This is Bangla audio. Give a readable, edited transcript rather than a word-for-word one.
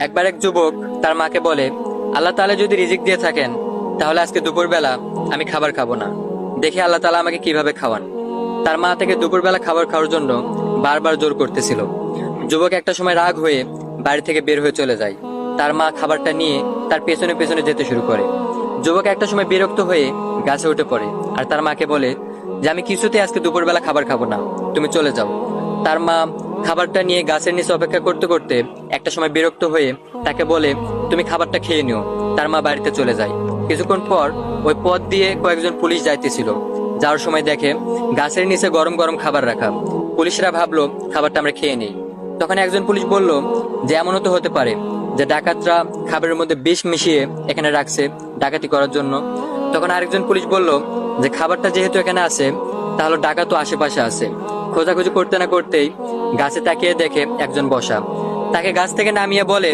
একবার এক যুবক তার মাকে বলে, আল্লাহ তাআলা যদি রিজিক দিয়ে থাকেন তাহলে আজকে দুপুরবেলা আমি খাবার খাবো না, দেখি আল্লাহ তাআলা আমাকে কিভাবে খাওয়ান। তার মা থেকে দুপুরবেলা খাবার খাওয়ার জন্য বারবার জোর করতেছিল। যুবক একটা সময় রাগ হয়ে বাড়ি থেকে বের হয়ে চলে যায়। তার মা খাবারটা নিয়ে তার পেছনে পেছনে যেতে শুরু করে। যুবক একটা সময় বিরক্ত হয়ে গাছে উঠে পড়ে আর তার মাকে বলে যে আমি কিছুতে আজকে দুপুরবেলা খাবার খাবো না, তুমি চলে যাও। তার মা খাবারটা নিয়ে গাছের নিচে অপেক্ষা করতে করতে একটা সময় বিরক্ত হয়ে তাকে বলে, তুমি খাবারটা খেয়ে নিও। তার মা বাড়িতে চলে যায়। কিছুক্ষণ পর ওই পথ দিয়ে কয়েকজন পুলিশ যাইতেছিল। যাওয়ার সময় দেখে গাছের নিচে গরম গরম খাবার রাখা। পুলিশরা ভাবলো খাবারটা আমরা খেয়ে নিই। তখন একজন পুলিশ বলল যে এমনও তো হতে পারে যে ডাকাতরা খাবারের মধ্যে বিষ মিশিয়ে এখানে রাখছে ডাকাতি করার জন্য। তখন আরেকজন পুলিশ বলল যে খাবারটা যেহেতু এখানে আছে তাহলে ডাকাতও আশেপাশে আছে। খোঁজাখুঁজি করতে না করতেই গাছে তাকিয়ে দেখে একজন বসা। তাকে গাছ থেকে নামিয়ে বলে,